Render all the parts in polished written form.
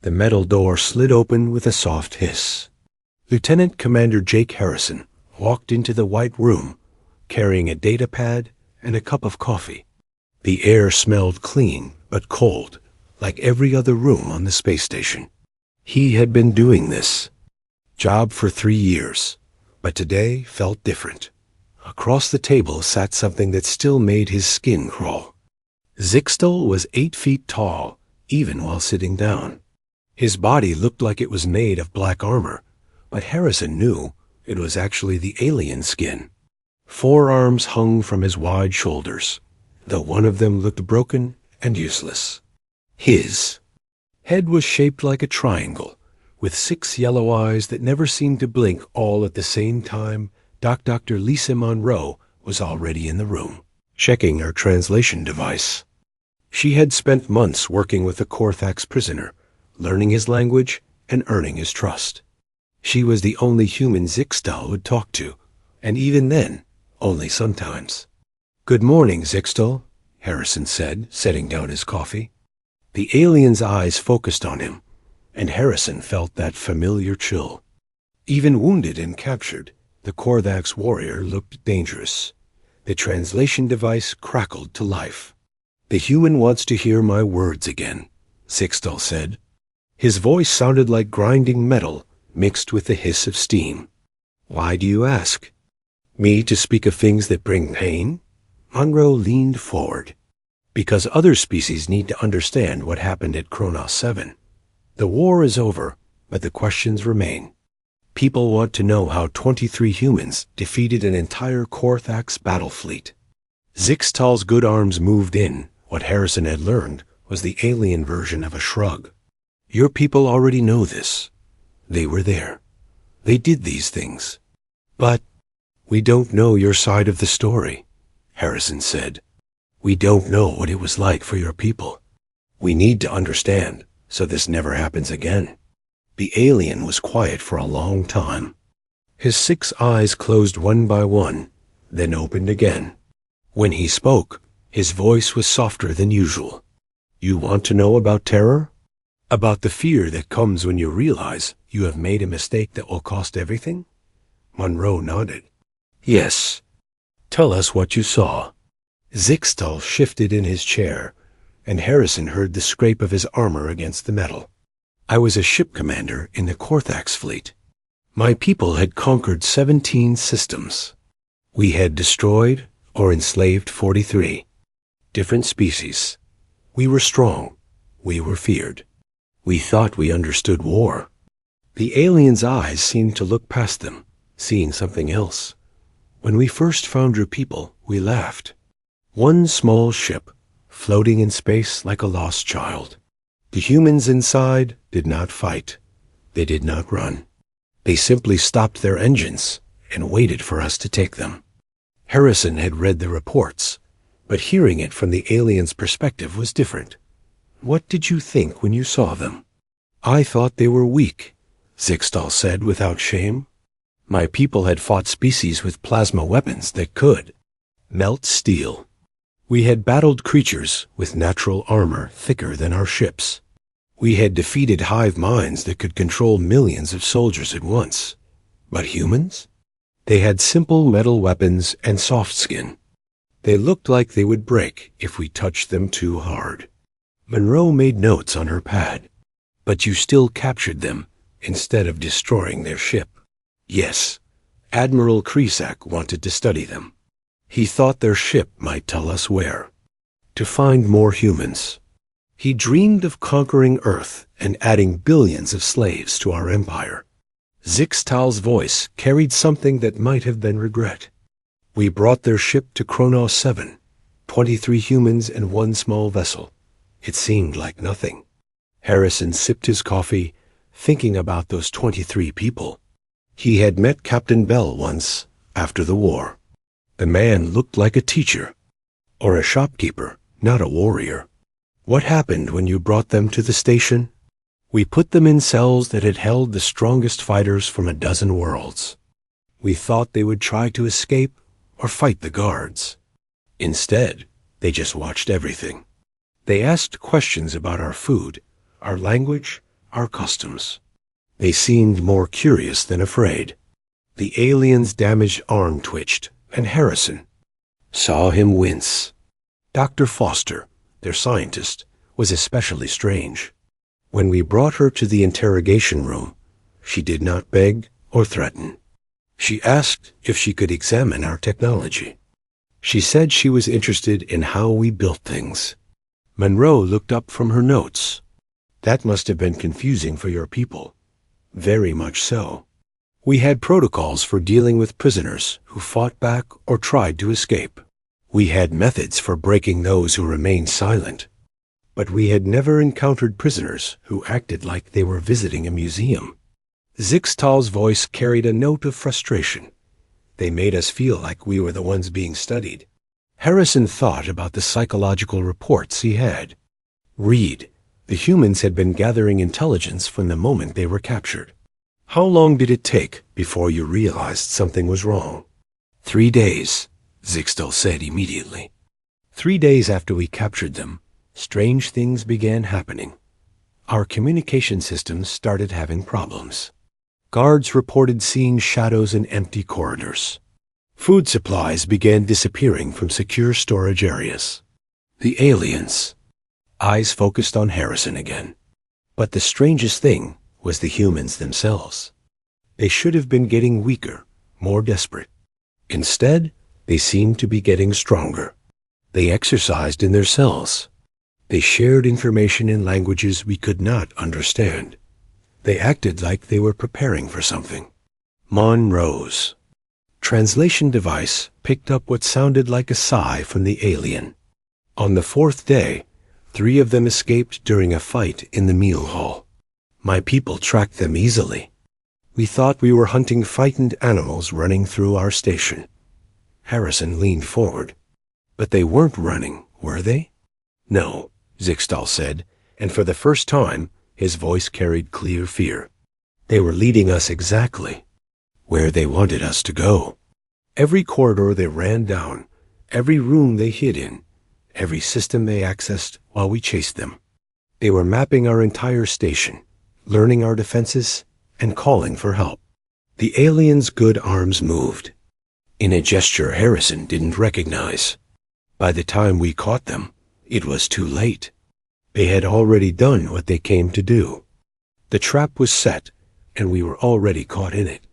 The metal door slid open with a soft hiss. Lieutenant Commander Jake Harrison walked into the white room, carrying a data pad and a cup of coffee. The air smelled clean but cold, like every other room on the space station. He had been doing this job for 3 years, but today felt different. Across the table sat something that still made his skin crawl. Zixtal was 8 feet tall, even while sitting down. His body looked like it was made of black armor, but Harrison knew it was actually the alien skin. 4 arms hung from his wide shoulders, though one of them looked broken and useless. His head was shaped like a triangle, with 6 yellow eyes that never seemed to blink all at the same time. Dr. Lisa Monroe was already in the room, checking her translation device. She had spent months working with the Korthax prisoner, learning his language and earning his trust. She was the only human Zixtal would talk to, and even then, only sometimes. "Good morning, Zixtal," Harrison said, setting down his coffee. The alien's eyes focused on him, and Harrison felt that familiar chill. Even wounded and captured, the Korthax warrior looked dangerous. The translation device crackled to life. "The human wants to hear my words again," Zixtal said. His voice sounded like grinding metal mixed with the hiss of steam. "Why do you ask? Me to speak of things that bring pain?" Monroe leaned forward. "Because other species need to understand what happened at Kronos 7. The war is over, but the questions remain. People want to know how 23 humans defeated an entire Korthax battle fleet." Zixtal's good arms moved in. What Harrison had learned was the alien version of a shrug. "Your people already know this. They were there. They did these things. But we don't know your side of the story," Harrison said. "We don't know what it was like for your people. We need to understand so this never happens again." The alien was quiet for a long time. His 6 eyes closed one by one, then opened again. When he spoke, his voice was softer than usual. "You want to know about terror? About the fear that comes when you realize you have made a mistake that will cost everything?" Monroe nodded. "Yes. Tell us what you saw." Zixtal shifted in his chair, and Harrison heard the scrape of his armor against the metal. "I was a ship commander in the Korthax fleet. My people had conquered 17 systems. We had destroyed or enslaved 43 different species. We were strong. We were feared. We thought we understood war." The alien's eyes seemed to look past them, seeing something else. "When we first found your people, we laughed. One small ship, floating in space like a lost child. The humans inside did not fight. They did not run. They simply stopped their engines and waited for us to take them." Harrison had read the reports, but hearing it from the alien's perspective was different. "What did you think when you saw them?" "I thought they were weak," Zixtal said without shame. "My people had fought species with plasma weapons that could melt steel. We had battled creatures with natural armor thicker than our ships. We had defeated hive minds that could control millions of soldiers at once. But humans? They had simple metal weapons and soft skin. They looked like they would break if we touched them too hard." Monroe made notes on her pad. "But you still captured them instead of destroying their ship." "Yes. Admiral Kresak wanted to study them. He thought their ship might tell us where. To find more humans. He dreamed of conquering Earth and adding billions of slaves to our empire." Zixtal's voice carried something that might have been regret. "We brought their ship to Kronos 7, 23 humans and 1 small vessel. It seemed like nothing." Harrison sipped his coffee, thinking about those 23 people. He had met Captain Bell once, after the war. The man looked like a teacher, or a shopkeeper, not a warrior. "What happened when you brought them to the station?" "We put them in cells that had held the strongest fighters from a dozen worlds. We thought they would try to escape or fight the guards. Instead, they just watched everything. They asked questions about our food, our language, our customs. They seemed more curious than afraid. The alien's damaged arm twitched, and Harrison saw him wince. Dr. Foster, their scientist, was especially strange. When we brought her to the interrogation room, she did not beg or threaten. She asked if she could examine our technology. She said she was interested in how we built things. Monroe looked up from her notes. That must have been confusing for your people. Very much so. We had protocols for dealing with prisoners who fought back or tried to escape. We had methods for breaking those who remained silent. But we had never encountered prisoners who acted like they were visiting a museum. Zixtal's voice carried a note of frustration. They made us feel like we were the ones being studied. Harrison thought about the psychological reports he had. Read, the humans had been gathering intelligence from the moment they were captured. How long did it take before you realized something was wrong? 3 days, Zixtal said immediately. 3 days after we captured them, strange things began happening. Our communication systems started having problems. Guards reported seeing shadows in empty corridors. Food supplies began disappearing from secure storage areas. The aliens. Eyes focused on Harrison again. But the strangest thing was the humans themselves. They should have been getting weaker, more desperate. Instead, they seemed to be getting stronger. They exercised in their cells. They shared information in languages we could not understand. They acted like they were preparing for something. Mon rose. Translation device picked up what sounded like a sigh from the alien. On the 4th day, 3 of them escaped during a fight in the meal hall. My people tracked them easily. We thought we were hunting frightened animals running through our station. Harrison leaned forward. But they weren't running, were they? No, Zixtal said, and for the first time, his voice carried clear fear. They were leading us exactly where they wanted us to go. Every corridor they ran down, every room they hid in, every system they accessed while we chased them. They were mapping our entire station, learning our defenses, and calling for help. The aliens' good arms moved. In a gesture Harrison didn't recognize. By the time we caught them, it was too late. They had already done what they came to do. The trap was set, and we were already caught in it.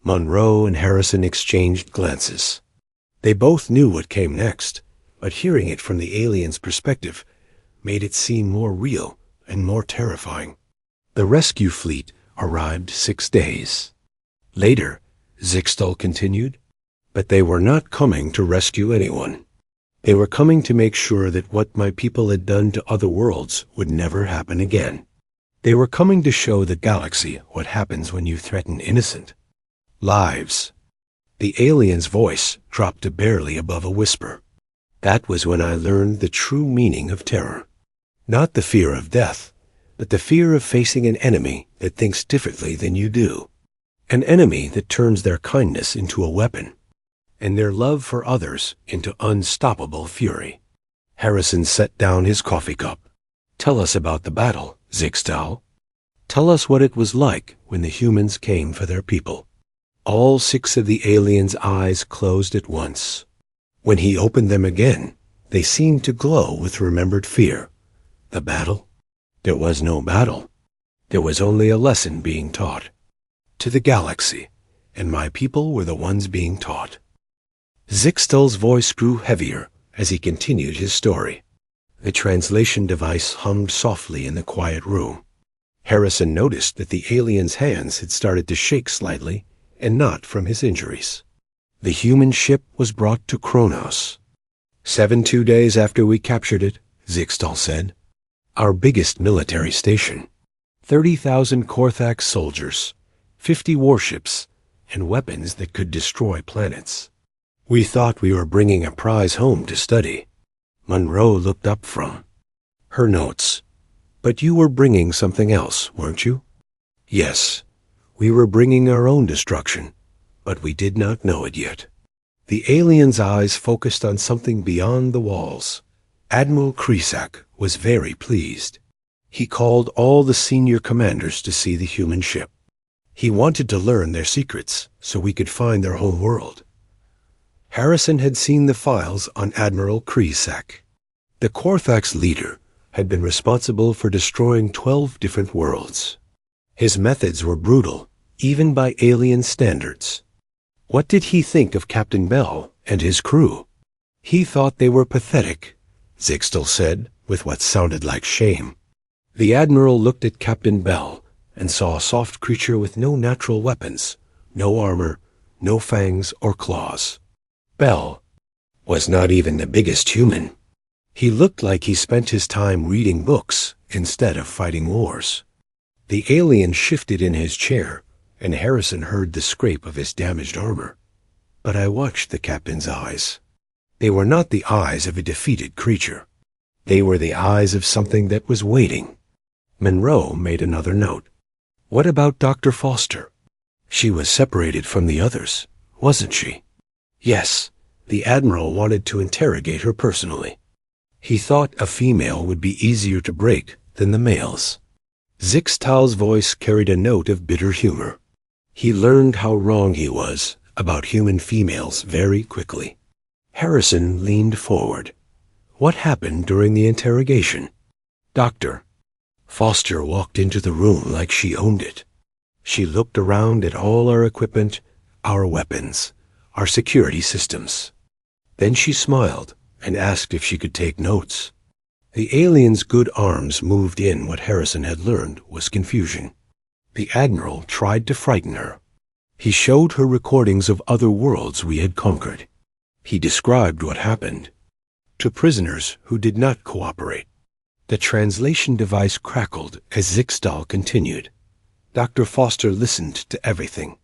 Monroe and Harrison exchanged glances. They both knew what came next, but hearing it from the alien's perspective made it seem more real and more terrifying. The rescue fleet arrived 6 days. Later, Zixtal continued, but they were not coming to rescue anyone. They were coming to make sure that what my people had done to other worlds would never happen again. They were coming to show the galaxy what happens when you threaten innocent lives. The alien's voice dropped to barely above a whisper. That was when I learned the true meaning of terror. Not the fear of death, but the fear of facing an enemy that thinks differently than you do. An enemy that turns their kindness into a weapon, and their love for others into unstoppable fury. Harrison set down his coffee cup. Tell us about the battle, Zixtal. Tell us what it was like when the humans came for their people. All 6 of the aliens' eyes closed at once. When he opened them again, they seemed to glow with remembered fear. The battle? There was no battle. There was only a lesson being taught. To the galaxy, and my people were the ones being taught. Zixtal's voice grew heavier as he continued his story. The translation device hummed softly in the quiet room. Harrison noticed that the alien's hands had started to shake slightly, and not from his injuries. The human ship was brought to Kronos. 72 days after we captured it, Zixtal said. Our biggest military station. 30,000 Korthax soldiers, 50 warships, and weapons that could destroy planets. We thought we were bringing a prize home to study. Monroe looked up from her notes. But you were bringing something else, weren't you? Yes, we were bringing our own destruction, but we did not know it yet. The alien's eyes focused on something beyond the walls. Admiral Kresak was very pleased. He called all the senior commanders to see the human ship. He wanted to learn their secrets so we could find their whole world. Harrison had seen the files on Admiral Kreesak. The Korthax leader had been responsible for destroying 12 different worlds. His methods were brutal, even by alien standards. What did he think of Captain Bell and his crew? He thought they were pathetic, Zixtal said, with what sounded like shame. The Admiral looked at Captain Bell and saw a soft creature with no natural weapons, no armor, no fangs or claws. Bell was not even the biggest human. He looked like he spent his time reading books instead of fighting wars. The alien shifted in his chair, and Harrison heard the scrape of his damaged armor. But I watched the captain's eyes. They were not the eyes of a defeated creature. They were the eyes of something that was waiting. Monroe made another note. What about Dr. Foster? She was separated from the others, wasn't she? Yes, the Admiral wanted to interrogate her personally. He thought a female would be easier to break than the males. Zixtal's voice carried a note of bitter humor. He learned how wrong he was about human females very quickly. Harrison leaned forward. What happened during the interrogation? Doctor. Foster walked into the room like she owned it. She looked around at all our equipment, our weapons, our security systems. Then she smiled and asked if she could take notes. The alien's good arms moved in what Harrison had learned was confusion. The Admiral tried to frighten her. He showed her recordings of other worlds we had conquered. He described what happened to prisoners who did not cooperate. The translation device crackled as Zixtal continued. Dr. Foster listened to everything.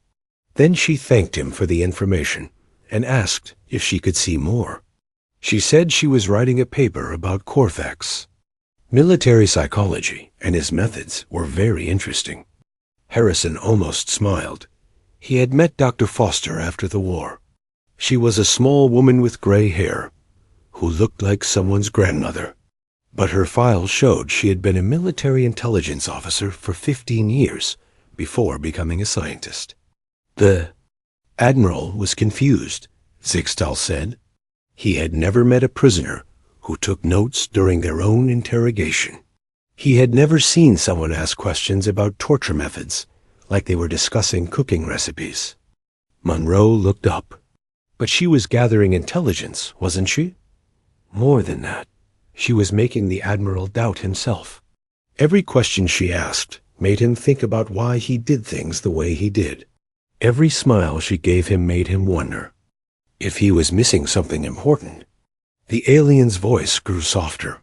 Then she thanked him for the information and asked if she could see more. She said she was writing a paper about Korthax. Military psychology and his methods were very interesting. Harrison almost smiled. He had met Dr. Foster after the war. She was a small woman with gray hair who looked like someone's grandmother. But her files showed she had been a military intelligence officer for 15 years before becoming a scientist. The Admiral was confused, Zixtal said. He had never met a prisoner who took notes during their own interrogation. He had never seen someone ask questions about torture methods, like they were discussing cooking recipes. Monroe looked up. But she was gathering intelligence, wasn't she? More than that. She was making the Admiral doubt himself. Every question she asked made him think about why he did things the way he did. Every smile she gave him made him wonder if he was missing something important. The alien's voice grew softer.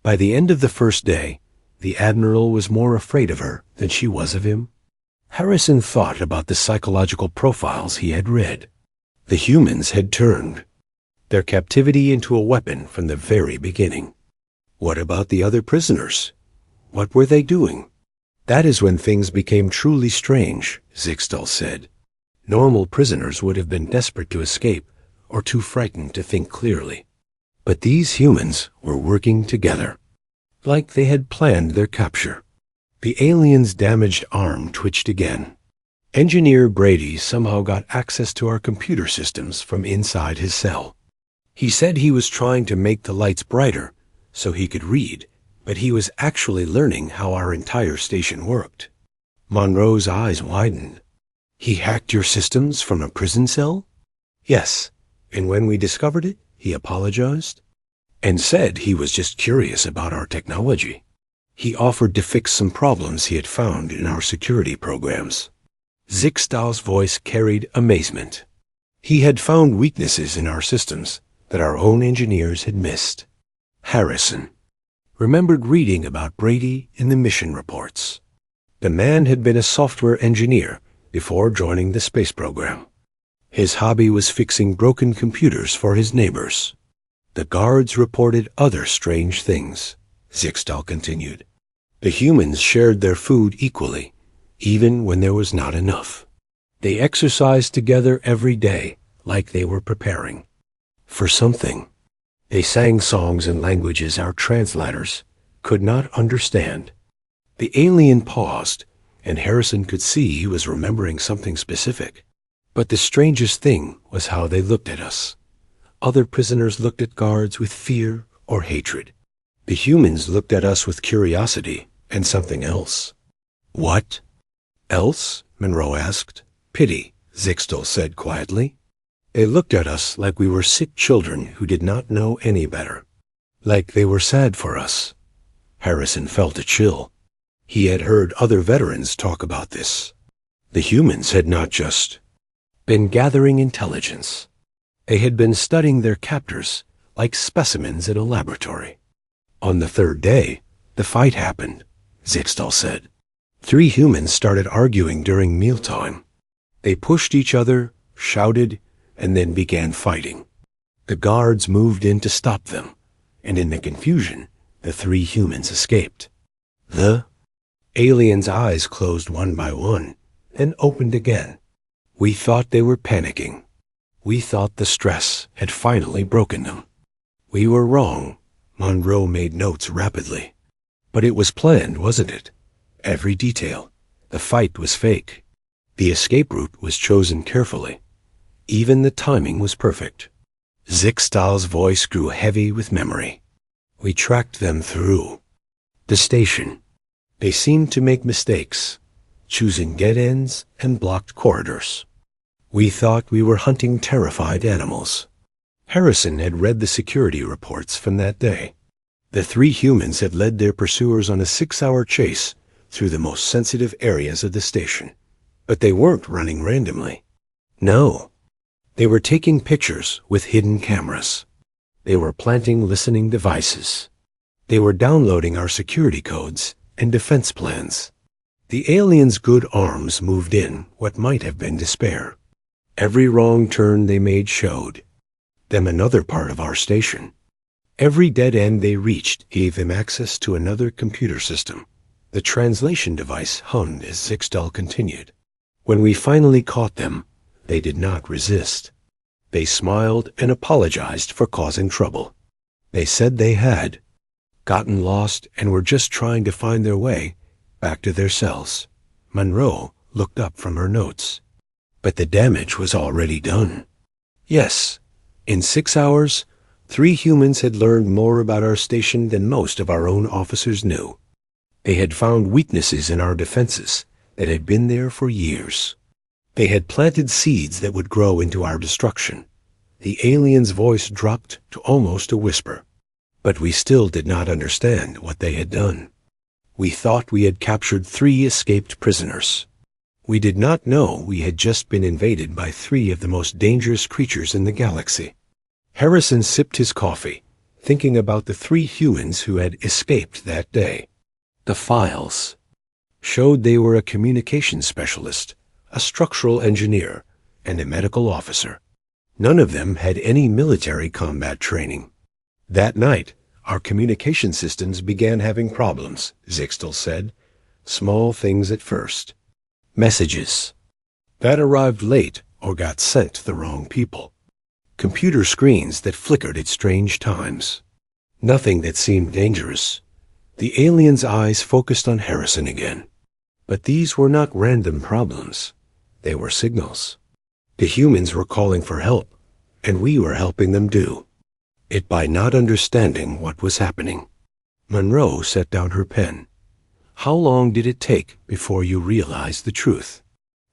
By the end of the first day, the Admiral was more afraid of her than she was of him. Harrison thought about the psychological profiles he had read. The humans had turned their captivity into a weapon from the very beginning. What about the other prisoners? What were they doing? That is when things became truly strange, Zixtal said. Normal prisoners would have been desperate to escape or too frightened to think clearly. But these humans were working together, like they had planned their capture. The alien's damaged arm twitched again. Engineer Brady somehow got access to our computer systems from inside his cell. He said he was trying to make the lights brighter so he could read, but he was actually learning how our entire station worked. Monroe's eyes widened. He hacked your systems from a prison cell? Yes, and when we discovered it, he apologized and said he was just curious about our technology. He offered to fix some problems he had found in our security programs. Zixtal's voice carried amazement. He had found weaknesses in our systems that our own engineers had missed. Harrison remembered reading about Brady in the mission reports. The man had been a software engineer before joining the space program. His hobby was fixing broken computers for his neighbors. The guards reported other strange things, Zixtal continued. The humans shared their food equally, even when there was not enough. They exercised together every day, like they were preparing for something. They sang songs in languages our translators could not understand. The alien paused, and Harrison could see he was remembering something specific. But the strangest thing was how they looked at us. Other prisoners looked at guards with fear or hatred. The humans looked at us with curiosity and something else. What else? Monroe asked. Pity, Zixtel said quietly. They looked at us like we were sick children who did not know any better. Like they were sad for us. Harrison felt a chill. He had heard other veterans talk about this. The humans had not just been gathering intelligence. They had been studying their captors like specimens in a laboratory. On the third day, the fight happened, Zixtal said. 3 humans started arguing during mealtime. They pushed each other, shouted, and then began fighting. The guards moved in to stop them, and in the confusion, the 3 humans escaped. The aliens' eyes closed one by one, then opened again. We thought they were panicking. We thought the stress had finally broken them. We were wrong. Monroe made notes rapidly. But it was planned, wasn't it? Every detail. The fight was fake. The escape route was chosen carefully. Even the timing was perfect. Zixtal's voice grew heavy with memory. We tracked them through the station. They seemed to make mistakes, choosing dead ends and blocked corridors. We thought we were hunting terrified animals. Harrison had read the security reports from that day. The 3 humans had led their pursuers on a 6-hour chase through the most sensitive areas of the station. But they weren't running randomly. No. They were taking pictures with hidden cameras. They were planting listening devices. They were downloading our security codes and defense plans. The aliens' good arms moved in what might have been despair. Every wrong turn they made showed them another part of our station. Every dead end they reached gave them access to another computer system. The translation device hummed as Zixtal continued. When we finally caught them, they did not resist. They smiled and apologized for causing trouble. They said they had gotten lost and were just trying to find their way back to their cells. Monroe looked up from her notes. But the damage was already done. Yes, in 6 hours, 3 humans had learned more about our station than most of our own officers knew. They had found weaknesses in our defenses that had been there for years. They had planted seeds that would grow into our destruction. The alien's voice dropped to almost a whisper. But we still did not understand what they had done. We thought we had captured 3 escaped prisoners. We did not know we had just been invaded by 3 of the most dangerous creatures in the galaxy. Harrison sipped his coffee, thinking about the 3 humans who had escaped that day. The files showed they were a communications specialist, a structural engineer, and a medical officer. None of them had any military combat training. That night, our communication systems began having problems, Zixtal said. Small things at first. Messages that arrived late or got sent to the wrong people. Computer screens that flickered at strange times. Nothing that seemed dangerous. The alien's eyes focused on Harrison again. But these were not random problems. They were signals. The humans were calling for help, and we were helping them do it by not understanding what was happening. Monroe set down her pen. How long did it take before you realized the truth?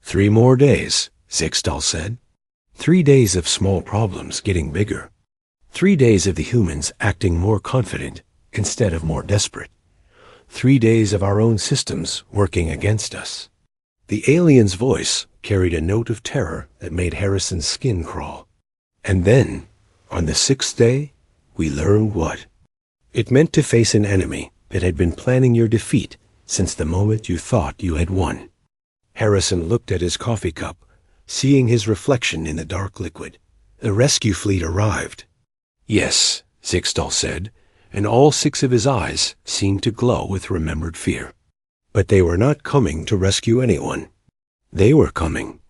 3 more days, Zixtal said. 3 days of small problems getting bigger. 3 days of the humans acting more confident instead of more desperate. 3 days of our own systems working against us. The alien's voice carried a note of terror that made Harrison's skin crawl. And then, on the 6th day, we learned what? It meant to face an enemy that had been planning your defeat since the moment you thought you had won. Harrison looked at his coffee cup, seeing his reflection in the dark liquid. The rescue fleet arrived. Yes, Zixtal said, and all 6 of his eyes seemed to glow with remembered fear. But they were not coming to rescue anyone. They were coming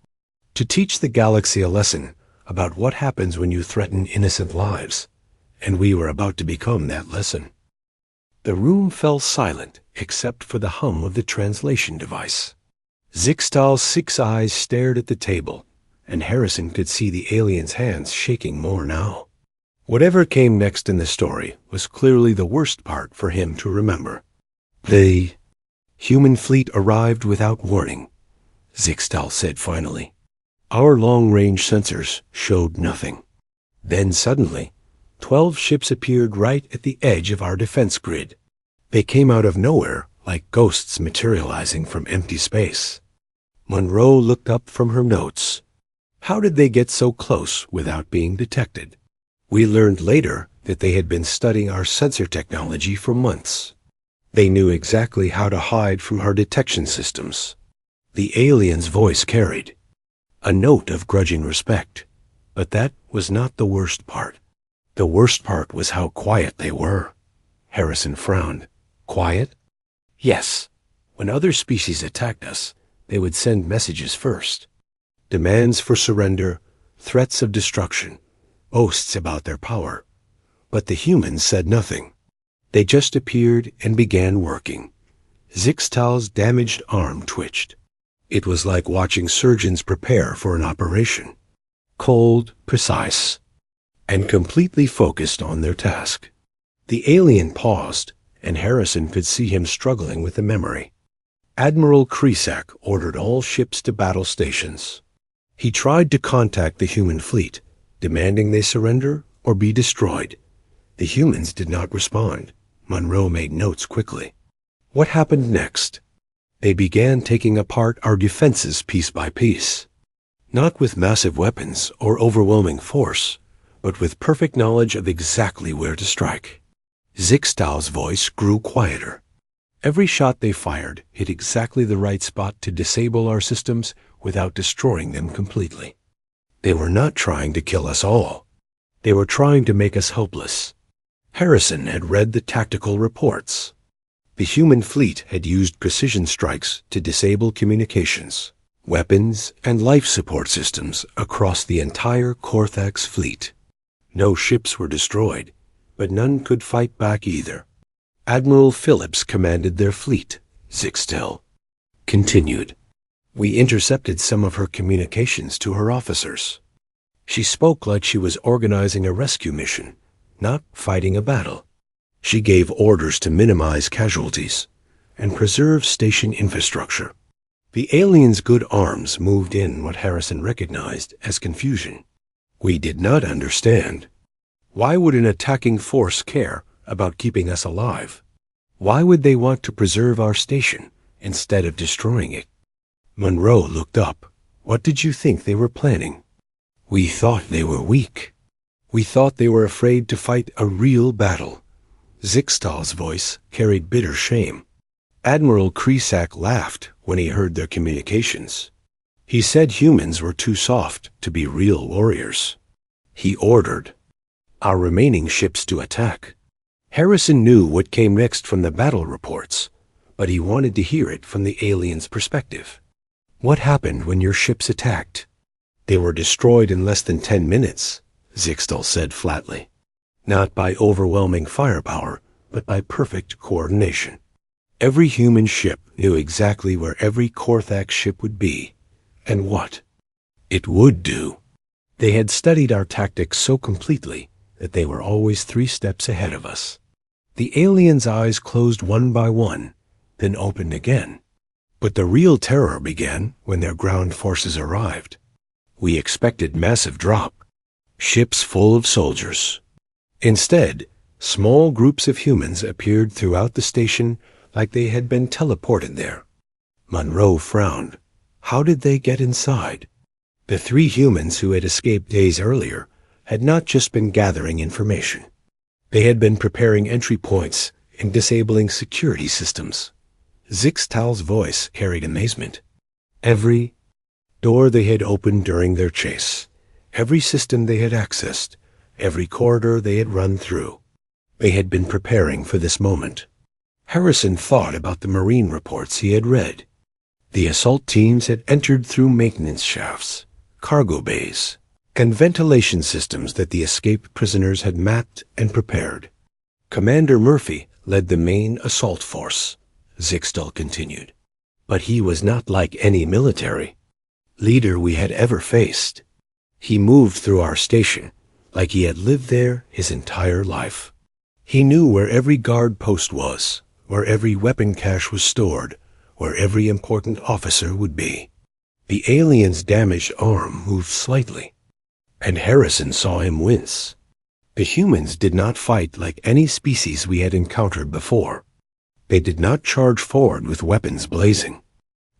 to teach the galaxy a lesson about what happens when you threaten innocent lives, and we were about to become that lesson. The room fell silent except for the hum of the translation device. Zixtal's 6 eyes stared at the table, and Harrison could see the alien's hands shaking more now. Whatever came next in the story was clearly the worst part for him to remember. The human fleet arrived without warning, Zixtal said finally. Our long-range sensors showed nothing. Then suddenly, 12 ships appeared right at the edge of our defense grid. They came out of nowhere like ghosts materializing from empty space. Monroe looked up from her notes. How did they get so close without being detected? We learned later that they had been studying our sensor technology for months. They knew exactly how to hide from our detection systems. The alien's voice carried a note of grudging respect, but that was not the worst part. The worst part was how quiet they were. Harrison frowned. Quiet? Yes. When other species attacked us, they would send messages first. Demands for surrender, threats of destruction, boasts about their power. But the humans said nothing. They just appeared and began working. Zixtal's damaged arm twitched. It was like watching surgeons prepare for an operation. Cold, precise, and completely focused on their task. The alien paused, and Harrison could see him struggling with the memory. Admiral Kresak ordered all ships to battle stations. He tried to contact the human fleet, demanding they surrender or be destroyed. The humans did not respond. Monroe made notes quickly. What happened next? They began taking apart our defenses piece by piece. Not with massive weapons or overwhelming force, but with perfect knowledge of exactly where to strike. Zixtal's voice grew quieter. Every shot they fired hit exactly the right spot to disable our systems without destroying them completely. They were not trying to kill us all. They were trying to make us helpless. Harrison had read the tactical reports. The human fleet had used precision strikes to disable communications, weapons, and life support systems across the entire Korthax fleet. No ships were destroyed, but none could fight back either. Admiral Phillips commanded their fleet, Zixtal continued. We intercepted some of her communications to her officers. She spoke like she was organizing a rescue mission, not fighting a battle. She gave orders to minimize casualties and preserve station infrastructure. The aliens' good arms moved in what Harrison recognized as confusion. We did not understand. Why would an attacking force care about keeping us alive? Why would they want to preserve our station instead of destroying it? Monroe looked up. What did you think they were planning? We thought they were weak. We thought they were afraid to fight a real battle. Zixtal's voice carried bitter shame. Admiral Kresak laughed when he heard their communications. He said humans were too soft to be real warriors. He ordered our remaining ships to attack. Harrison knew what came next from the battle reports, but he wanted to hear it from the aliens' perspective. What happened when your ships attacked? They were destroyed in less than 10 minutes, Zixtal said flatly. Not by overwhelming firepower, but by perfect coordination. Every human ship knew exactly where every Korthax ship would be, and what it would do. They had studied our tactics so completely that they were always 3 steps ahead of us. The aliens' eyes closed one by one, then opened again. But the real terror began when their ground forces arrived. We expected massive drop, ships full of soldiers. Instead, small groups of humans appeared throughout the station like they had been teleported there. Monroe frowned. How did they get inside? The 3 humans who had escaped days earlier had not just been gathering information. They had been preparing entry points and disabling security systems. Zixtal's voice carried amazement. Every door they had opened during their chase, every system they had accessed, every corridor they had run through. They had been preparing for this moment. Harrison thought about the Marine reports he had read. The assault teams had entered through maintenance shafts, cargo bays, and ventilation systems that the escaped prisoners had mapped and prepared. Commander Murphy led the main assault force, Zixtal continued. But he was not like any military leader we had ever faced. He moved through our station like he had lived there his entire life. He knew where every guard post was, where every weapon cache was stored, where every important officer would be. The alien's damaged arm moved slightly, and Harrison saw him wince. The humans did not fight like any species we had encountered before. They did not charge forward with weapons blazing.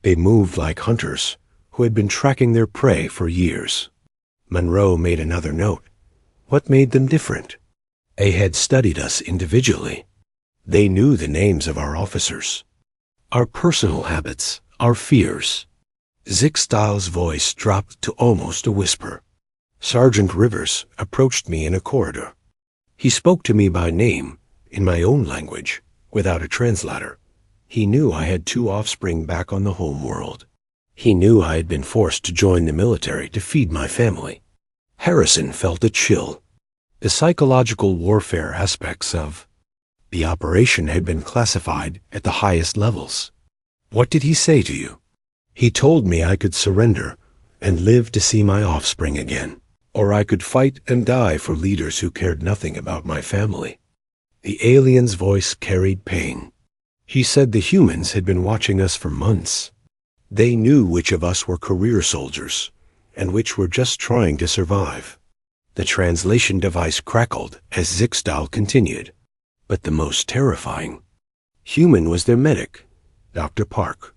They moved like hunters who had been tracking their prey for years. Monroe made another note. What made them different? They had studied us individually. They knew the names of our officers, our personal habits, our fears. Zixtal's voice dropped to almost a whisper. Sergeant Rivers approached me in a corridor. He spoke to me by name, in my own language, without a translator. He knew I had 2 offspring back on the home world. He knew I had been forced to join the military to feed my family. Harrison felt a chill. The psychological warfare aspects of the operation had been classified at the highest levels. What did he say to you? He told me I could surrender and live to see my offspring again, or I could fight and die for leaders who cared nothing about my family. The alien's voice carried pain. He said the humans had been watching us for months. They knew which of us were career soldiers and which were just trying to survive. The translation device crackled as Zixtal continued. But the most terrifying human was their medic, Dr. Park.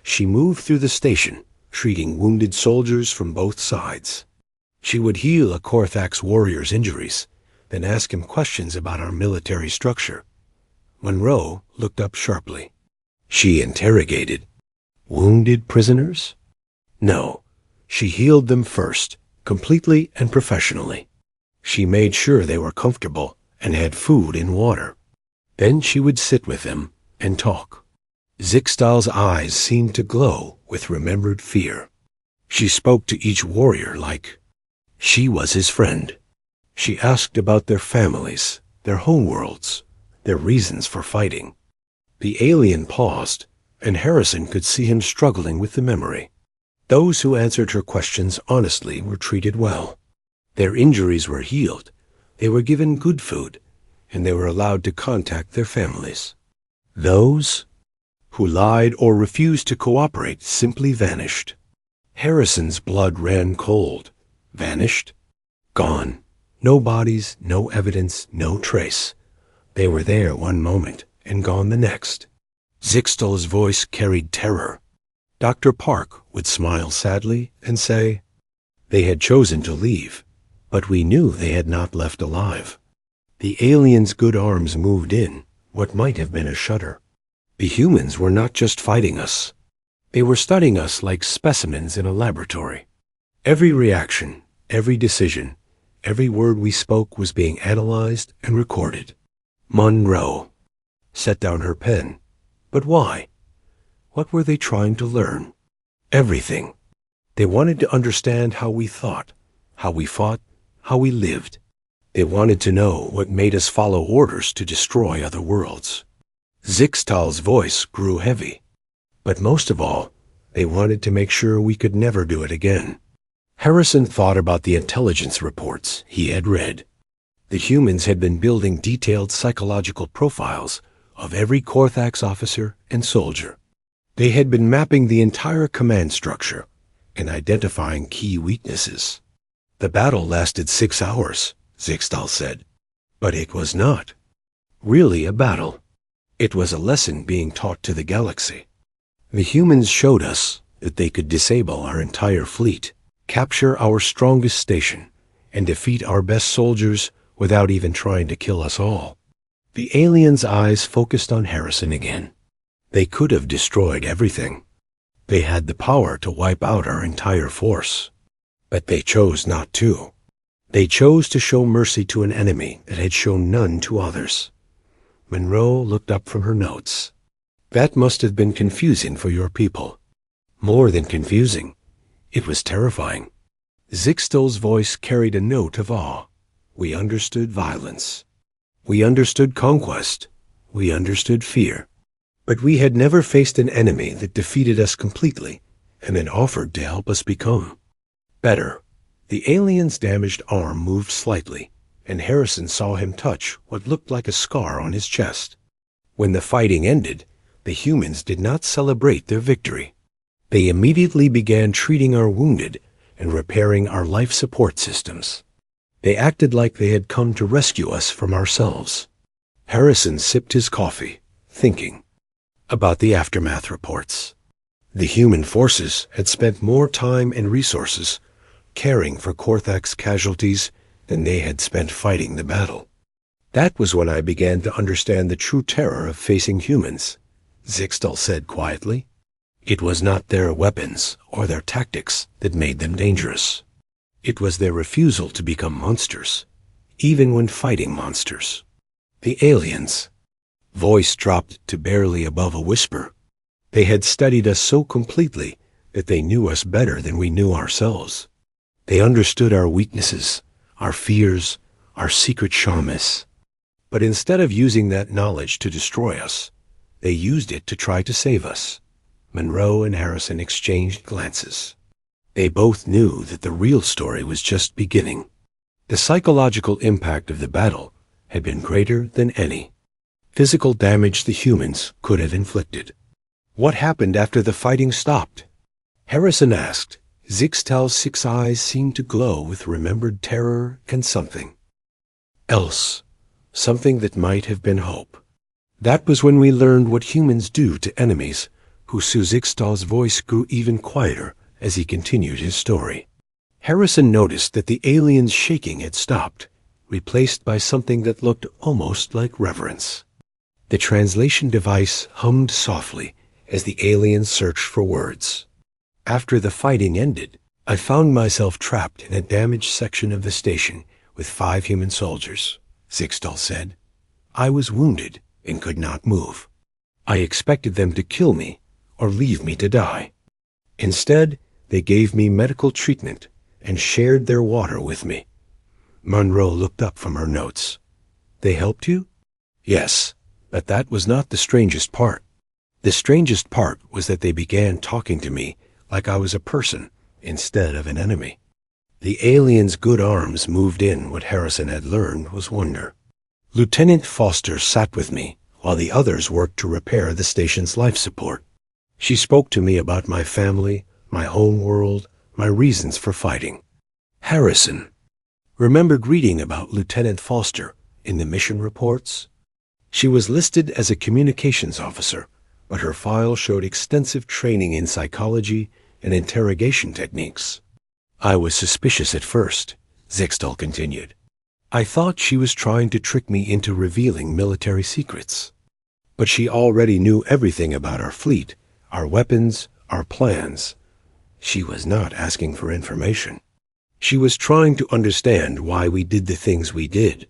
She moved through the station, treating wounded soldiers from both sides. She would heal a Korthax warrior's injuries, then ask him questions about our military structure. Monroe looked up sharply. She interrogated. Wounded prisoners? No, she healed them first, completely and professionally. She made sure they were comfortable and had food and water. Then she would sit with them and talk. Zixtal's eyes seemed to glow with remembered fear. She spoke to each warrior like she was his friend. She asked about their families, their homeworlds, their reasons for fighting. The alien paused, and Harrison could see him struggling with the memory. Those who answered her questions honestly were treated well. Their injuries were healed. They were given good food, and they were allowed to contact their families. Those who lied or refused to cooperate simply vanished. Harrison's blood ran cold. Vanished? Gone. No bodies, no evidence, no trace. They were there one moment and gone the next. Zixtal's voice carried terror. Dr. Park would smile sadly and say, "They had chosen to leave, but we knew they had not left alive." The aliens' good arms moved in, what might have been a shudder. The humans were not just fighting us. They were studying us like specimens in a laboratory. Every reaction, every decision, every word we spoke was being analyzed and recorded. Monroe set down her pen. But why? What were they trying to learn? Everything. They wanted to understand how we thought, how we fought, how we lived. They wanted to know what made us follow orders to destroy other worlds. Zixtal's voice grew heavy. But most of all, they wanted to make sure we could never do it again. Harrison thought about the intelligence reports he had read. The humans had been building detailed psychological profiles of every Korthax officer and soldier. They had been mapping the entire command structure and identifying key weaknesses. The battle lasted 6 hours, Zixtal said. But it was not really a battle. It was a lesson being taught to the galaxy. The humans showed us that they could disable our entire fleet, capture our strongest station, and defeat our best soldiers without even trying to kill us all. The aliens' eyes focused on Harrison again. They could have destroyed everything. They had the power to wipe out our entire force. But they chose not to. They chose to show mercy to an enemy that had shown none to others. Monroe looked up from her notes. That must have been confusing for your people. More than confusing. It was terrifying. Zixtal's voice carried a note of awe. We understood violence. We understood conquest. we understood fear. But we had never faced an enemy that defeated us completely and had offered to help us become better. The alien's damaged arm moved slightly, and Harrison saw him touch what looked like a scar on his chest. When the fighting ended, the humans did not celebrate their victory. They immediately began treating our wounded and repairing our life support systems. They acted like they had come to rescue us from ourselves. Harrison sipped his coffee, thinking about the aftermath reports. The human forces had spent more time and resources caring for Korthak's casualties than they had spent fighting the battle. That was when I began to understand the true terror of facing humans, Zixtal said quietly. It was not their weapons or their tactics that made them dangerous. It was their refusal to become monsters, even when fighting monsters. The aliens. Voice dropped to barely above a whisper. They had studied us so completely that they knew us better than we knew ourselves. They understood our weaknesses, our fears, our secret shamas. But instead of using that knowledge to destroy us, they used it to try to save us. Monroe and Harrison exchanged glances. They both knew that the real story was just beginning. The psychological impact of the battle had been greater than any physical damage the humans could have inflicted. What happened after the fighting stopped? Harrison asked. Zixtal's 6 eyes seemed to glow with remembered terror and something else, something that might have been hope. That was when we learned what humans do to enemies. Zixtal's voice grew even quieter as he continued his story. Harrison noticed that the alien's shaking had stopped, replaced by something that looked almost like reverence. The translation device hummed softly as the alien searched for words. After the fighting ended, I found myself trapped in a damaged section of the station with 5 human soldiers, Zixtal said. I was wounded and could not move. I expected them to kill me or leave me to die. Instead, they gave me medical treatment and shared their water with me. Monroe looked up from her notes. They helped you? Yes, but that was not the strangest part. The strangest part was that they began talking to me like I was a person instead of an enemy. The alien's good arms moved in what Harrison had learned was wonder. Lieutenant Foster sat with me while the others worked to repair the station's life support. She spoke to me about my family, my home world, my reasons for fighting. Harrison remembered reading about Lieutenant Foster in the mission reports. She was listed as a communications officer, but her file showed extensive training in psychology and interrogation techniques. I was suspicious at first, Zixtal continued. I thought she was trying to trick me into revealing military secrets. But she already knew everything about our fleet, our weapons, our plans. She was not asking for information. She was trying to understand why we did the things we did.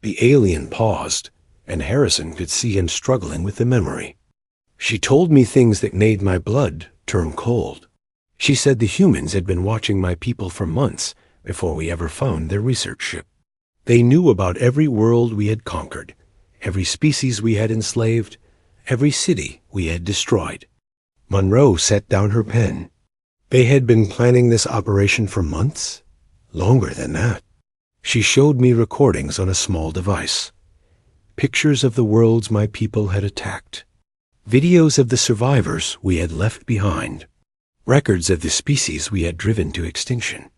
The alien paused, and Harrison could see him struggling with the memory. She told me things that made my blood turn cold. She said the humans had been watching my people for months before we ever found their research ship. They knew about every world we had conquered, every species we had enslaved, every city we had destroyed. Monroe set down her pen. They had been planning this operation for months? Longer than that. She showed me recordings on a small device. Pictures of the worlds my people had attacked. Videos of the survivors we had left behind. Records of the species we had driven to extinction.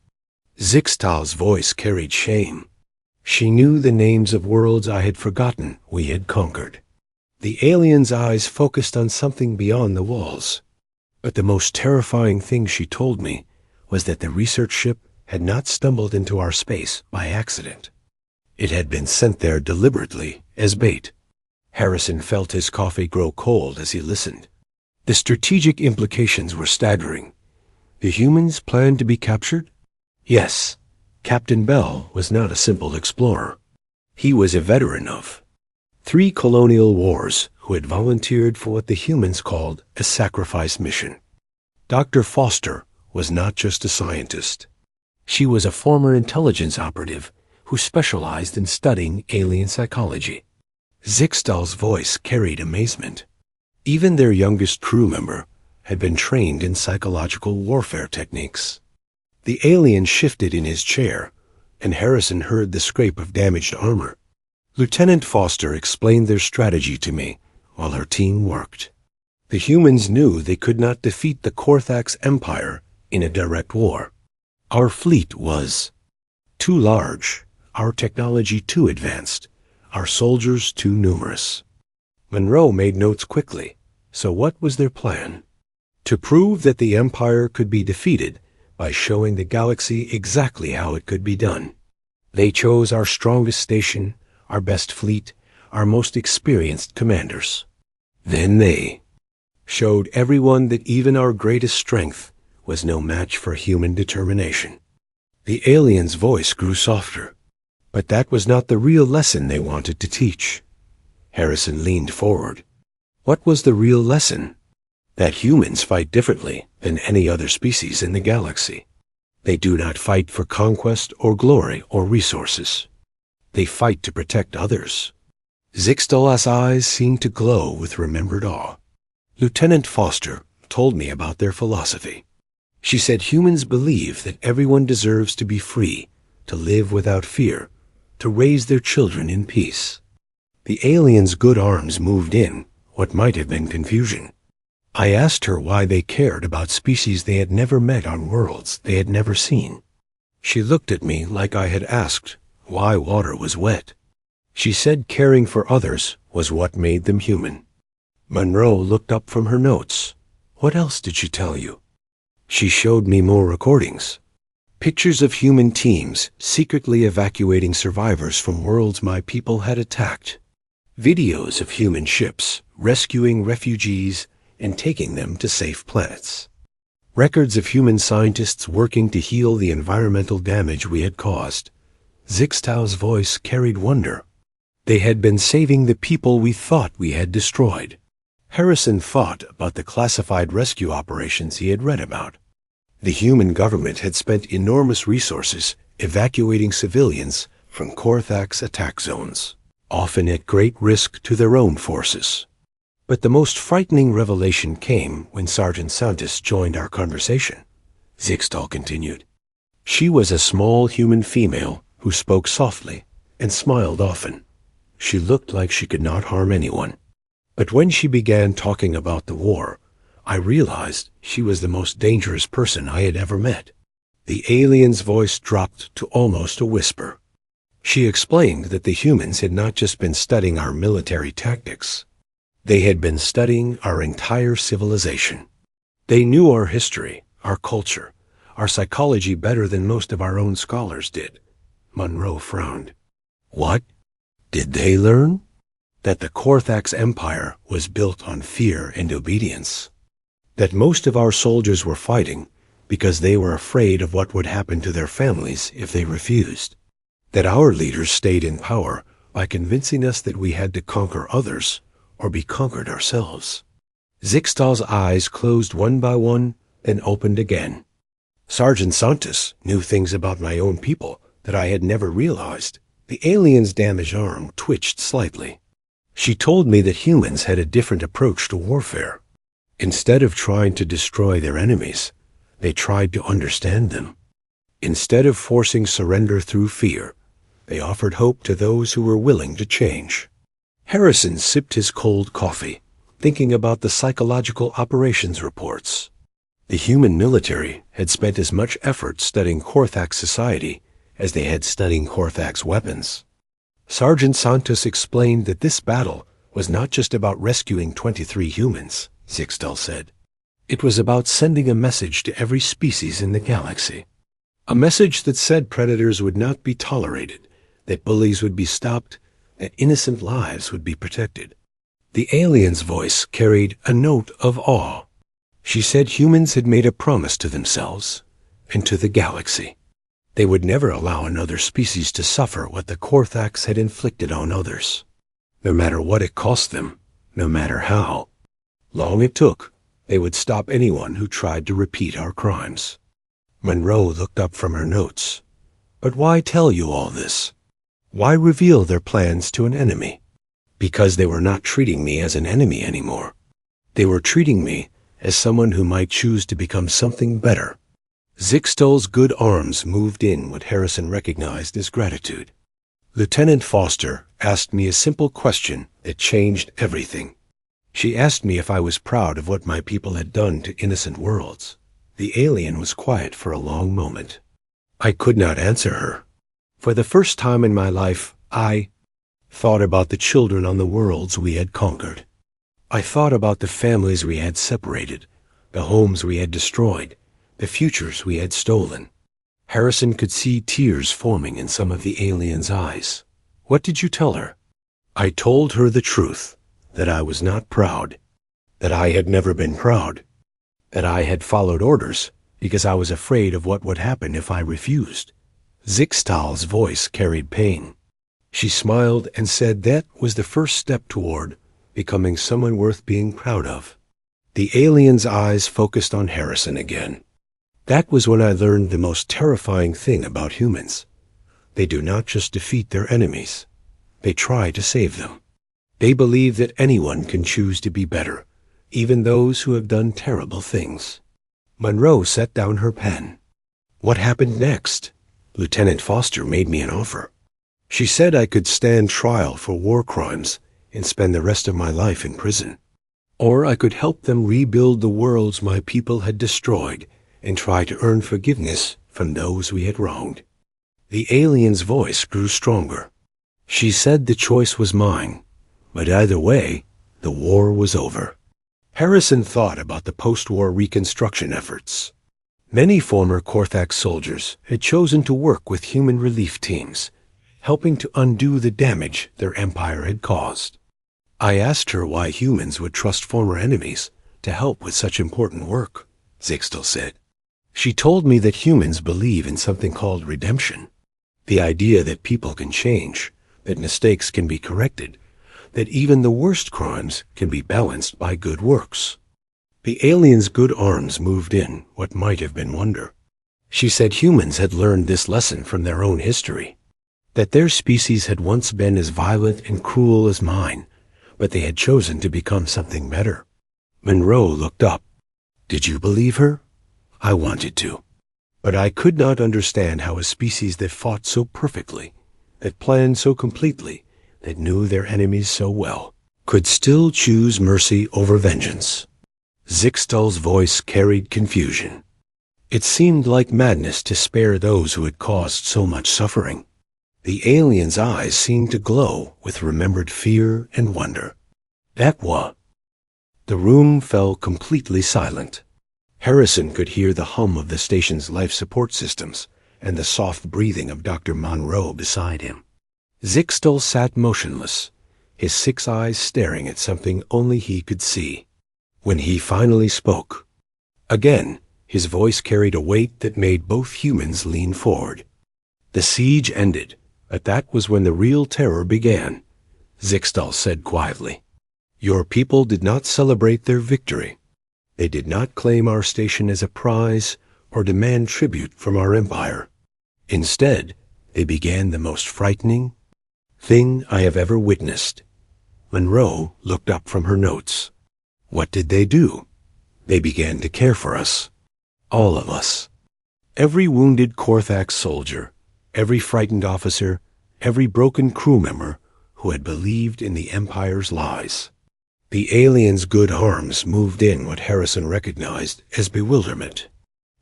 Zixtal's voice carried shame. She knew the names of worlds I had forgotten we had conquered. The alien's eyes focused on something beyond the walls. But the most terrifying thing she told me was that the research ship had not stumbled into our space by accident. It had been sent there deliberately as bait. Harrison felt his coffee grow cold as he listened. The strategic implications were staggering. The humans planned to be captured? Yes, Captain Bell was not a simple explorer. He was a veteran of 3 colonial wars who had volunteered for what the humans called a sacrifice mission. Dr. Foster was not just a scientist. She was a former intelligence operative who specialized in studying alien psychology. Zixtal's voice carried amazement. Even their youngest crew member had been trained in psychological warfare techniques. The alien shifted in his chair, and Harrison heard the scrape of damaged armor. Lieutenant Foster explained their strategy to me while her team worked. The humans knew they could not defeat the Korthax Empire in a direct war. Our fleet was too large, our technology too advanced, our soldiers too numerous. Monroe made notes quickly. So what was their plan? To prove that the Empire could be defeated by showing the galaxy exactly how it could be done. They chose our strongest station, our best fleet, our most experienced commanders. Then they showed everyone that even our greatest strength was no match for human determination. The alien's voice grew softer, but that was not the real lesson they wanted to teach. Harrison leaned forward. What was the real lesson? That humans fight differently than any other species in the galaxy. They do not fight for conquest or glory or resources. They fight to protect others. Zixtal's eyes seemed to glow with remembered awe. Lieutenant Foster told me about their philosophy. She said humans believe that everyone deserves to be free, to live without fear, to raise their children in peace. The alien's good arms moved in what might have been confusion. I asked her why they cared about species they had never met on worlds they had never seen. She looked at me like I had asked why water was wet. She said caring for others was what made them human. Monroe looked up from her notes. What else did she tell you? She showed me more recordings. Pictures of human teams secretly evacuating survivors from worlds my people had attacked. Videos of human ships rescuing refugees and taking them to safe planets. Records of human scientists working to heal the environmental damage we had caused. Zixtal's voice carried wonder. They had been saving the people we thought we had destroyed. Harrison thought about the classified rescue operations he had read about. The human government had spent enormous resources evacuating civilians from Korthax attack zones, often at great risk to their own forces. But the most frightening revelation came when Sergeant Santos joined our conversation. Zixtal continued. She was a small human female who spoke softly and smiled often. She looked like she could not harm anyone. But when she began talking about the war, I realized she was the most dangerous person I had ever met. The alien's voice dropped to almost a whisper. She explained that the humans had not just been studying our military tactics. They had been studying our entire civilization. They knew our history, our culture, our psychology better than most of our own scholars did. Monroe frowned. What did they learn? That the Korthax Empire was built on fear and obedience. That most of our soldiers were fighting because they were afraid of what would happen to their families if they refused. That our leaders stayed in power by convincing us that we had to conquer others or be conquered ourselves. Zixtal's eyes closed one by one, then opened again. Sergeant Santos knew things about my own people that I had never realized. The alien's damaged arm twitched slightly. She told me that humans had a different approach to warfare. Instead of trying to destroy their enemies, they tried to understand them. Instead of forcing surrender through fear, they offered hope to those who were willing to change. Harrison sipped his cold coffee, thinking about the psychological operations reports. The human military had spent as much effort studying Korthax society as they had studying Korthax weapons. Sergeant Santos explained that this battle was not just about rescuing 23 humans, Zixtal said. It was about sending a message to every species in the galaxy. A message that said predators would not be tolerated, that bullies would be stopped, that innocent lives would be protected. The alien's voice carried a note of awe. She said humans had made a promise to themselves and to the galaxy. They would never allow another species to suffer what the Korthax had inflicted on others, no matter what it cost them, no matter how long it took. They would stop anyone who tried to repeat our crimes. Monroe looked up from her notes. But why tell you all this? Why reveal their plans to an enemy? because they were not treating me as an enemy anymore. They were treating me as someone who might choose to become something better. Zixtal's good arms moved in what Harrison recognized as gratitude. Lieutenant Foster asked me a simple question that changed everything. She asked me if I was proud of what my people had done to innocent worlds. The alien was quiet for a long moment. I could not answer her. For the first time in my life, I thought about the children on the worlds we had conquered. I thought about the families we had separated, the homes we had destroyed, the futures we had stolen. Harrison could see tears forming in some of the alien's eyes. What did you tell her? I told her the truth, that I was not proud, that I had never been proud, that I had followed orders because I was afraid of what would happen if I refused. Zixtal's voice carried pain. She smiled and said that was the first step toward becoming someone worth being proud of. The alien's eyes focused on Harrison again. That was when I learned the most terrifying thing about humans. They do not just defeat their enemies. They try to save them. They believe that anyone can choose to be better, even those who have done terrible things. Monroe set down her pen. What happened next? Lieutenant Foster made me an offer. She said I could stand trial for war crimes and spend the rest of my life in prison. Or I could help them rebuild the worlds my people had destroyed and try to earn forgiveness from those we had wronged. The alien's voice grew stronger. She said the choice was mine, but either way, the war was over. Harrison thought about the post-war reconstruction efforts. Many former Korthax soldiers had chosen to work with human relief teams, helping to undo the damage their empire had caused. I asked her why humans would trust former enemies to help with such important work, Zixtal said. She told me that humans believe in something called redemption, the idea that people can change, that mistakes can be corrected, that even the worst crimes can be balanced by good works. The alien's good arms moved in what might have been wonder. She said humans had learned this lesson from their own history, that their species had once been as violent and cruel as mine, but they had chosen to become something better. Monroe looked up. Did you believe her? I wanted to, but I could not understand how a species that fought so perfectly, that planned so completely, that knew their enemies so well, could still choose mercy over vengeance. Zixtal's voice carried confusion. It seemed like madness to spare those who had caused so much suffering. The alien's eyes seemed to glow with remembered fear and wonder. That was. The room fell completely silent. Harrison could hear the hum of the station's life support systems and the soft breathing of Dr. Monroe beside him. Zixtal sat motionless, his 6 eyes staring at something only he could see. When he finally spoke, again, his voice carried a weight that made both humans lean forward. The siege ended, but that was when the real terror began, Zixtal said quietly. Your people did not celebrate their victory. They did not claim our station as a prize or demand tribute from our empire. Instead, they began the most frightening thing I have ever witnessed. Monroe looked up from her notes. What did they do? They began to care for us. All of us. Every wounded Korthax soldier, every frightened officer, every broken crew member who had believed in the Empire's lies. The aliens' good arms moved in what Harrison recognized as bewilderment.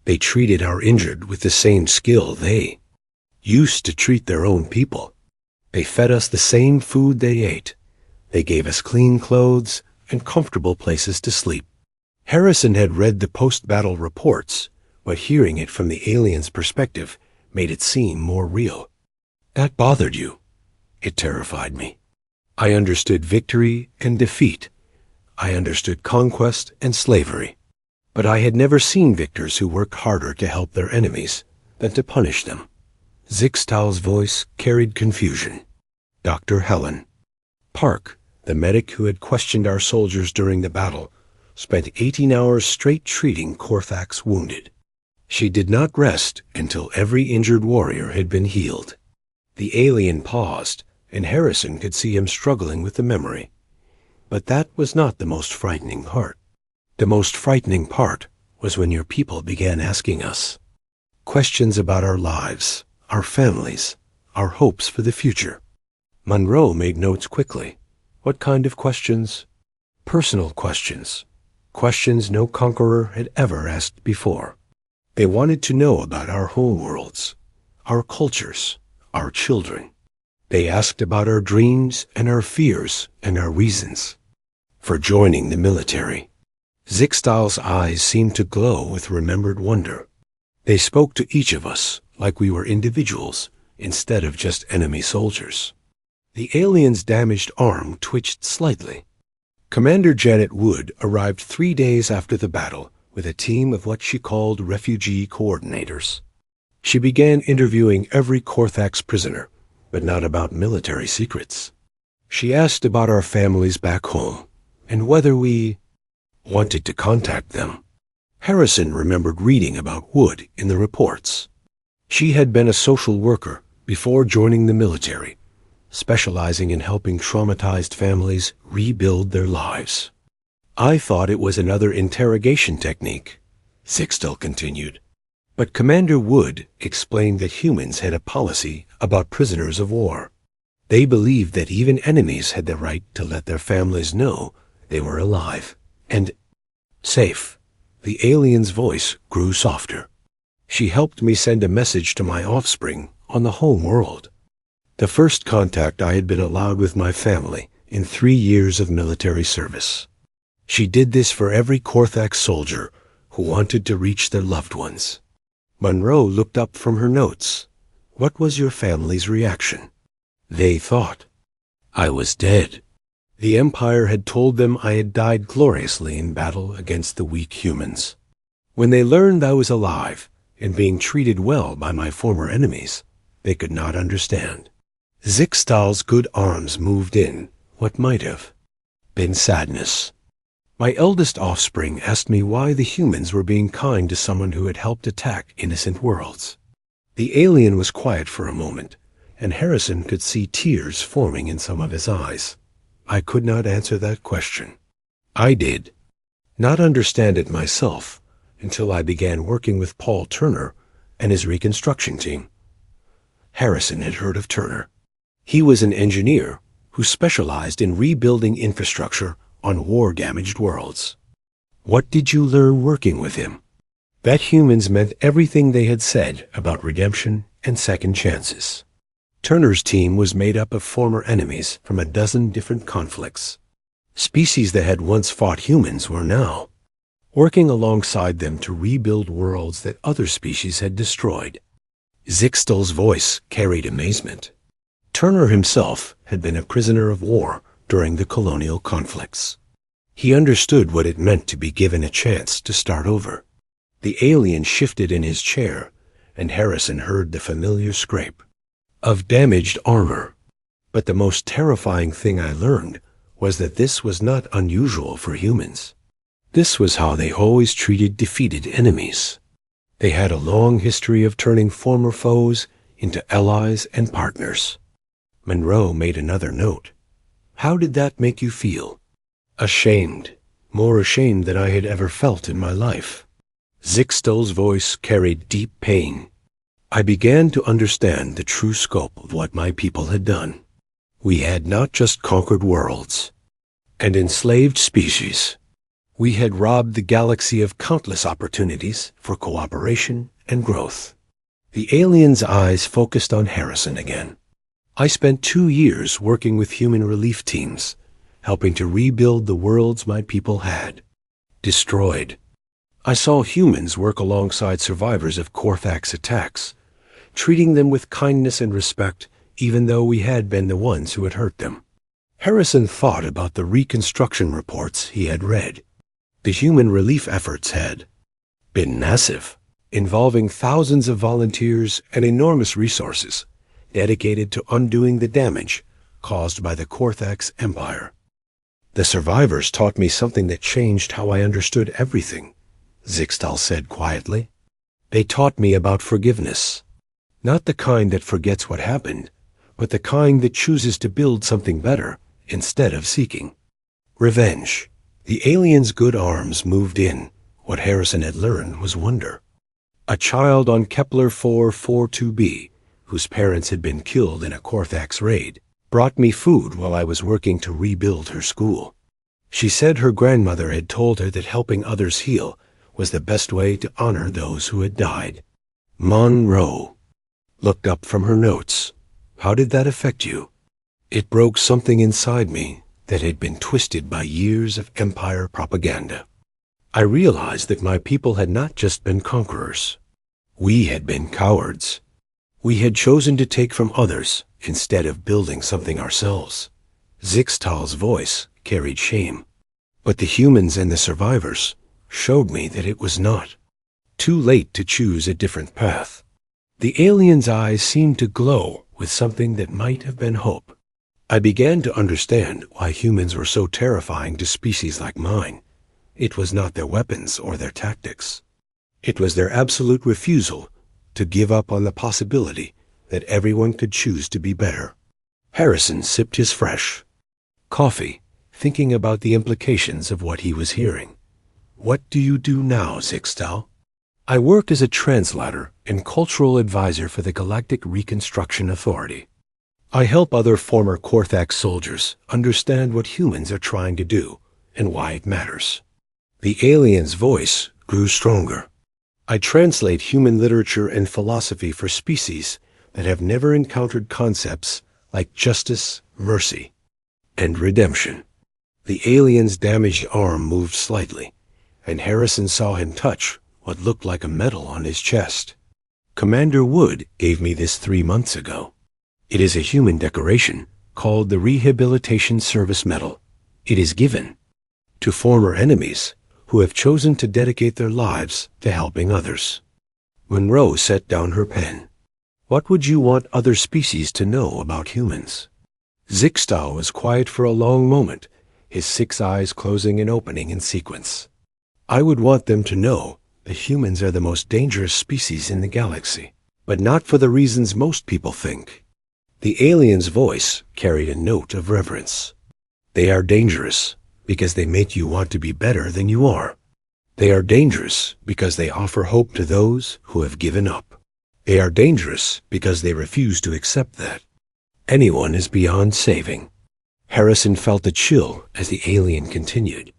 They treated our injured with the same skill they used to treat their own people. They fed us the same food they ate. They gave us clean clothes and comfortable places to sleep. Harrison had read the post-battle reports, but hearing it from the aliens' perspective made it seem more real. That bothered you. It terrified me. I understood victory and defeat. I understood conquest and slavery. But I had never seen victors who worked harder to help their enemies than to punish them. Zixtal's voice carried confusion. Dr. Helen. Park, the medic who had questioned our soldiers during the battle, spent 18 hours straight treating Korthax wounded. She did not rest until every injured warrior had been healed. The alien paused and Harrison could see him struggling with the memory. But that was not the most frightening part. The most frightening part was when your people began asking us questions about our lives, our families, our hopes for the future. Monroe made notes quickly. What kind of questions? Personal questions. Questions no conqueror had ever asked before. They wanted to know about our whole worlds, our cultures, our children. They asked about our dreams and our fears and our reasons for joining the military. Zixtal's eyes seemed to glow with remembered wonder. They spoke to each of us like we were individuals instead of just enemy soldiers. The alien's damaged arm twitched slightly. Commander Janet Wood arrived 3 days after the battle with a team of what she called refugee coordinators. She began interviewing every Korthax prisoner, but not about military secrets. She asked about our families back home and whether we wanted to contact them. Harrison remembered reading about Wood in the reports. She had been a social worker before joining the military, specializing in helping traumatized families rebuild their lives. I thought it was another interrogation technique, Zixtal continued. But Commander Wood explained that humans had a policy about prisoners of war. They believed that even enemies had the right to let their families know they were alive and safe. The alien's voice grew softer. She helped me send a message to my offspring on the home world. The first contact I had been allowed with my family in 3 years of military service. She did this for every Korthax soldier who wanted to reach their loved ones. Monroe looked up from her notes. What was your family's reaction? They thought I was dead. The Empire had told them I had died gloriously in battle against the weak humans. When they learned I was alive and being treated well by my former enemies, they could not understand. Zixtal's good arms moved in what might have been sadness. My eldest offspring asked me why the humans were being kind to someone who had helped attack innocent worlds. The alien was quiet for a moment, and Harrison could see tears forming in some of his eyes. I could not answer that question. I did not understand it myself until I began working with Paul Turner and his reconstruction team. Harrison had heard of Turner. He was an engineer who specialized in rebuilding infrastructure on war-damaged worlds. What did you learn working with him? That humans meant everything they had said about redemption and second chances. Turner's team was made up of former enemies from a dozen different conflicts. Species that had once fought humans were now working alongside them to rebuild worlds that other species had destroyed. Zixtal's voice carried amazement. Turner himself had been a prisoner of war during the colonial conflicts. He understood what it meant to be given a chance to start over. The alien shifted in his chair, and Harrison heard the familiar scrape of damaged armor. But the most terrifying thing I learned was that this was not unusual for humans. This was how they always treated defeated enemies. They had a long history of turning former foes into allies and partners. Monroe made another note. How did that make you feel? Ashamed. More ashamed than I had ever felt in my life. Zixtal's voice carried deep pain. I began to understand the true scope of what my people had done. We had not just conquered worlds and enslaved species. We had robbed the galaxy of countless opportunities for cooperation and growth. The alien's eyes focused on Harrison again. I spent 2 years working with human relief teams, helping to rebuild the worlds my people had destroyed. I saw humans work alongside survivors of Korthax attacks, treating them with kindness and respect, even though we had been the ones who had hurt them. Harrison thought about the reconstruction reports he had read. The human relief efforts had been massive, involving thousands of volunteers and enormous resources dedicated to undoing the damage caused by the Korthax Empire. The survivors taught me something that changed how I understood everything, Zixtal said quietly. They taught me about forgiveness, not the kind that forgets what happened, but the kind that chooses to build something better instead of seeking. Revenge. The alien's good arms moved in. What Harrison had learned was wonder. A child on Kepler 442b, whose parents had been killed in a Korthax raid, brought me food while I was working to rebuild her school. She said her grandmother had told her that helping others heal was the best way to honor those who had died. Monroe looked up from her notes. How did that affect you? It broke something inside me that had been twisted by years of empire propaganda. I realized that my people had not just been conquerors. We had been cowards. We had chosen to take from others instead of building something ourselves. Zixtal's voice carried shame. But the humans and the survivors showed me that it was not too late to choose a different path. The alien's eyes seemed to glow with something that might have been hope. I began to understand why humans were so terrifying to species like mine. It was not their weapons or their tactics. It was their absolute refusal to give up on the possibility that everyone could choose to be better. Harrison sipped his fresh coffee, thinking about the implications of what he was hearing. What do you do now, Zixtal? I work as a translator and cultural advisor for the Galactic Reconstruction Authority. I help other former Korthax soldiers understand what humans are trying to do and why it matters. The alien's voice grew stronger. I translate human literature and philosophy for species that have never encountered concepts like justice, mercy, and redemption. The alien's damaged arm moved slightly, and Harrison saw him touch what looked like a medal on his chest. Commander Wood gave me this 3 months ago. It is a human decoration called the Rehabilitation Service Medal. It is given to former enemies who have chosen to dedicate their lives to helping others. Monroe set down her pen. What would you want other species to know about humans? Zixtal was quiet for a long moment, his 6 eyes closing and opening in sequence. I would want them to know that humans are the most dangerous species in the galaxy, but not for the reasons most people think. The alien's voice carried a note of reverence. They are dangerous because they make you want to be better than you are. They are dangerous because they offer hope to those who have given up. They are dangerous because they refuse to accept that anyone is beyond saving. Harrison felt a chill as the alien continued.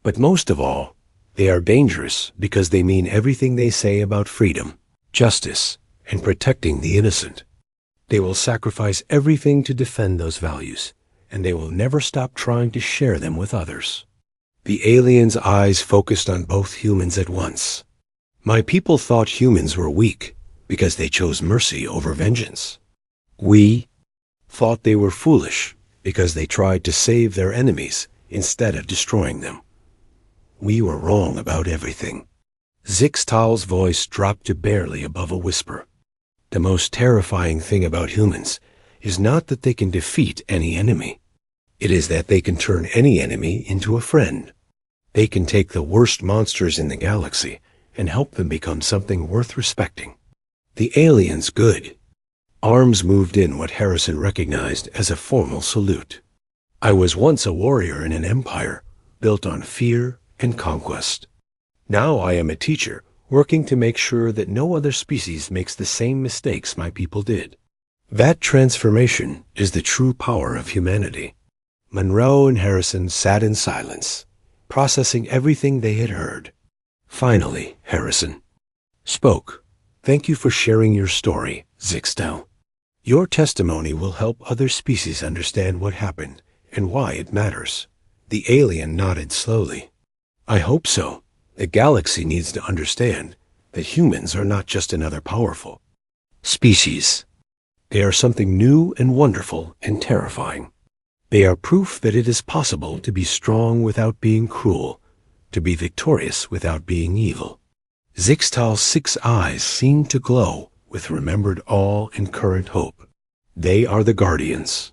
But most of all, they are dangerous because they mean everything they say about freedom, justice, and protecting the innocent. They will sacrifice everything to defend those values, and they will never stop trying to share them with others. The alien's eyes focused on both humans at once. My people thought humans were weak because they chose mercy over vengeance. We thought they were foolish because they tried to save their enemies instead of destroying them. We were wrong about everything. Zixtal's voice dropped to barely above a whisper. The most terrifying thing about humans is not that they can defeat any enemy. It is that they can turn any enemy into a friend. They can take the worst monsters in the galaxy and help them become something worth respecting. The alien's good. Arms moved in what Harrison recognized as a formal salute. I was once a warrior in an empire built on fear and conquest. Now I am a teacher working to make sure that no other species makes the same mistakes my people did. That transformation is the true power of humanity. Monroe and Harrison sat in silence, processing everything they had heard. Finally, Harrison spoke. Thank you for sharing your story, Zixtal. Your testimony will help other species understand what happened and why it matters. The alien nodded slowly. I hope so. The galaxy needs to understand that humans are not just another powerful species. They are something new and wonderful and terrifying. They are proof that it is possible to be strong without being cruel, to be victorious without being evil. Zixtal's 6 eyes seemed to glow with remembered awe and current hope. They are the guardians,